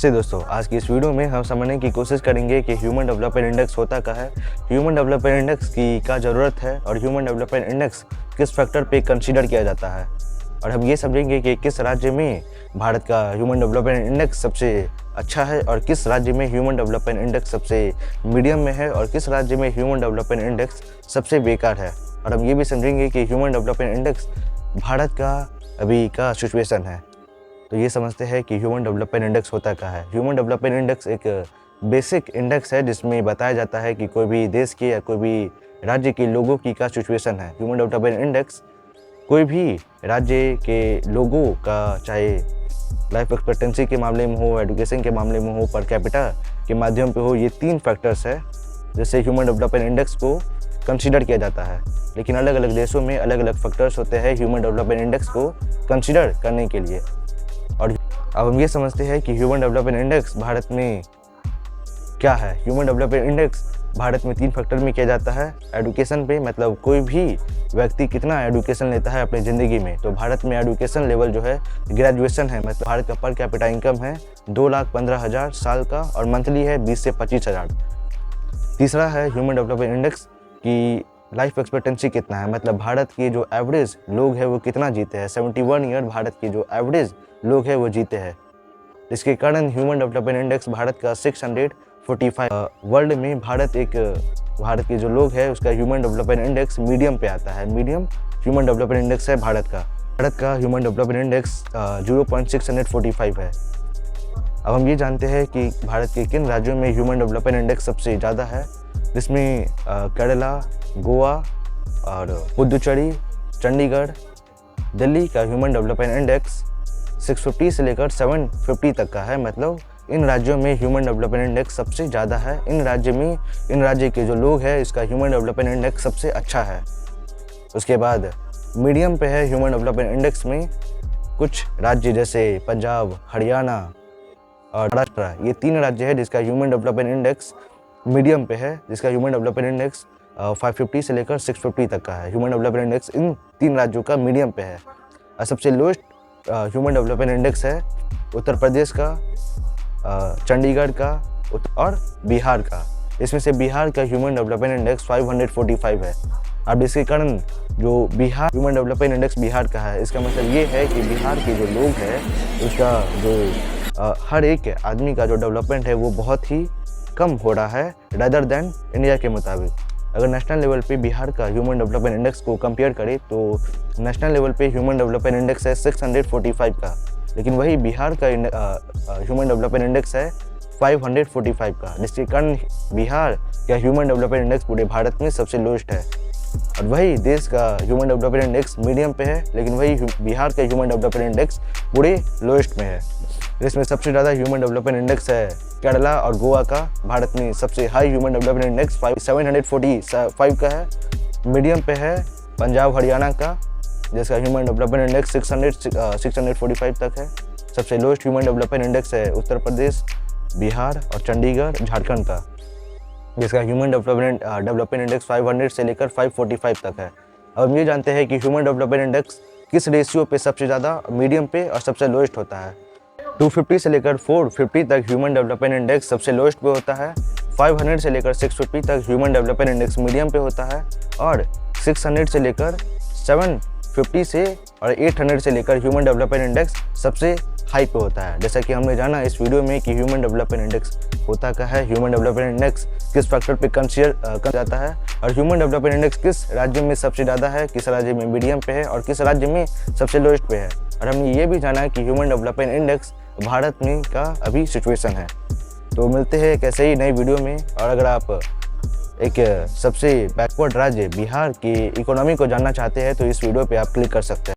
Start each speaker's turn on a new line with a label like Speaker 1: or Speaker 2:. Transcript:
Speaker 1: नमस्ते दोस्तों, आज की इस वीडियो में हम समझने की कोशिश करेंगे कि ह्यूमन डेवलपमेंट इंडेक्स होता क्या है, ह्यूमन डेवलपमेंट इंडेक्स की क्या ज़रूरत है और ह्यूमन डेवलपमेंट इंडेक्स किस फैक्टर पे कंसीडर किया जाता है। और हम ये समझेंगे कि किस राज्य में भारत का ह्यूमन डेवलपमेंट इंडेक्स सबसे अच्छा है और किस राज्य में ह्यूमन डेवलपमेंट इंडेक्स सबसे मीडियम में है और किस राज्य में ह्यूमन डेवलपमेंट इंडेक्स सबसे बेकार है। और हम ये भी समझेंगे कि ह्यूमन डेवलपमेंट इंडेक्स भारत का अभी का सिचुएशन है। तो ये समझते हैं कि ह्यूमन डेवलपमेंट इंडेक्स होता क्या है। ह्यूमन डेवलपमेंट इंडेक्स एक बेसिक इंडेक्स है जिसमें बताया जाता है कि कोई भी देश के या कोई भी राज्य के लोगों की क्या सिचुएशन है। ह्यूमन डेवलपमेंट इंडेक्स कोई भी राज्य के लोगों का, चाहे लाइफ एक्सपेक्टेंसी के मामले में हो, एजुकेशन के मामले में हो, पर कैपिटा के माध्यम पे हो, ये 3 फैक्टर्स है जिससे ह्यूमन डेवलपमेंट इंडेक्स को कंसीडर किया जाता है। लेकिन अलग अलग देशों में अलग अलग फैक्टर्स होते हैं ह्यूमन डेवलपमेंट इंडेक्स को कंसीडर करने के लिए। और अब हम ये समझते हैं कि ह्यूमन डेवलपमेंट इंडेक्स भारत में क्या है। ह्यूमन डेवलपमेंट इंडेक्स भारत में 3 फैक्टर में किया जाता है। एजुकेशन पे, मतलब कोई भी व्यक्ति कितना एजुकेशन लेता है अपनी ज़िंदगी में। तो भारत में एजुकेशन लेवल जो है ग्रेजुएशन है, मतलब भारत का पर कैपिटा इनकम है 2,15,000 साल का और मंथली है 20 से 25,000। तीसरा है ह्यूमन डेवलपमेंट इंडेक्स की लाइफ एक्सपेक्टेंसी कितना है, मतलब भारत के जो एवरेज लोग हैं वो कितना जीते हैं। 71 ईयर भारत के जो एवरेज लोग हैं वो जीते हैं। इसके कारण ह्यूमन डेवलपमेंट इंडेक्स भारत का 645। वर्ल्ड में भारत के जो लोग हैं उसका ह्यूमन डेवलपमेंट इंडेक्स मीडियम पे आता है। मीडियम ह्यूमन डेवलपमेंट इंडेक्स है भारत का ह्यूमन डेवलपमेंट इंडेक्स 0.645 है। अब हम ये जानते हैं कि भारत के किन राज्यों में ह्यूमन डेवलपमेंट इंडेक्स सबसे ज़्यादा है, जिसमें केरला, गोवा और पुदुचेरी, चंडीगढ़, दिल्ली का ह्यूमन डेवलपमेंट इंडेक्स 650 से लेकर 750 तक का है। मतलब इन राज्यों में ह्यूमन डेवलपमेंट इंडेक्स सबसे ज़्यादा है। इन राज्य के जो लोग हैं इसका ह्यूमन डेवलपमेंट इंडेक्स सबसे अच्छा है। उसके बाद मीडियम पे है ह्यूमन डेवलपमेंट इंडेक्स में कुछ राज्य जैसे पंजाब, हरियाणा और महाराष्ट्र, ये 3 राज्य है जिसका ह्यूमन डेवलपमेंट इंडेक्स मीडियम पे है, जिसका ह्यूमन डेवलपमेंट इंडेक्स 550 से लेकर 650 तक का है। ह्यूमन डेवलपमेंट इंडेक्स इन 3 राज्यों का मीडियम पे है। और सबसे लोएस्ट ह्यूमन डेवलपमेंट इंडेक्स है उत्तर प्रदेश का, चंडीगढ़ का और बिहार का। इसमें से बिहार का ह्यूमन डेवलपमेंट इंडेक्स 545 है। अब इसके कारण जो Bihar human development index Bihar का है, इसका मतलब ये है कि बिहार के जो लोग हैं उसका जो हर एक आदमी का जो डेवलपमेंट है वो बहुत ही कम हो रहा है रदर देन इंडिया के मुताबिक। अगर नेशनल लेवल पे बिहार का ह्यूमन डेवलपमेंट इंडेक्स को कंपेयर करें तो नेशनल लेवल पे ह्यूमन डेवलपमेंट इंडेक्स है 645 का, लेकिन वही बिहार का ह्यूमन डेवलपमेंट इंडेक्स है 545 का, जिसके कारण बिहार का ह्यूमन डेवलपमेंट इंडेक्स पूरे भारत में सबसे लोएस्ट है। और वही देश का ह्यूमन डेवलपमेंट इंडेक्स मीडियम पे है, लेकिन वही बिहार का ह्यूमन डेवलपमेंट इंडेक्स पूरे लोएस्ट में है। इसमें सबसे ज़्यादा ह्यूमन डेवलपमेंट इंडेक्स है केरला और गोवा का। भारत में सबसे हाई ह्यूमन डेवलपमेंट इंडेक्स 745 का है। मीडियम पे है पंजाब, हरियाणा का, जिसका ह्यूमन डेवलपमेंट इंडेक्स 645 तक है। सबसे लोएस्ट ह्यूमन डेवलपमेंट इंडेक्स है उत्तर प्रदेश, बिहार और चंडीगढ़, झारखंड का, जिसका ह्यूमन डेवलपमेंट इंडेक्स 500 से लेकर 545 तक है। अब हम ये जानते हैं कि ह्यूमन डेवलपमेंट इंडेक्स किस रेशियो पे सबसे ज़्यादा, मीडियम पे और सबसे लोएस्ट होता है। 250 से लेकर 450 तक ह्यूमन डेवलपमेंट इंडेक्स सबसे लोएस्ट पे होता है। 500 से लेकर 650 तक ह्यूमन डेवलपमेंट इंडेक्स मीडियम पे होता है और 600 से लेकर 750 से और 800 से लेकर ह्यूमन डेवलपमेंट इंडेक्स सबसे हाई पे होता है। जैसा कि हमने जाना इस वीडियो में कि ह्यूमन डेवलपमेंट इंडेक्स होता क्या है, ह्यूमन डेवलपमेंट इंडेक्स किस फैक्टर पे कंसीडर कर जाता है और ह्यूमन डेवलपमेंट इंडेक्स किस राज्य में सबसे ज़्यादा है, किस राज्य में मीडियम पे है और किस राज्य में सबसे लोएस्ट पे है। और हमने ये भी जाना है कि ह्यूमन डेवलपमेंट इंडेक्स भारत में का अभी सिचुएशन है। तो मिलते हैं एक ऐसे ही नई वीडियो में। और अगर आप एक सबसे बैकवर्ड राज्य बिहार की इकोनॉमी को जानना चाहते हैं तो इस वीडियो पे आप क्लिक कर सकते हैं।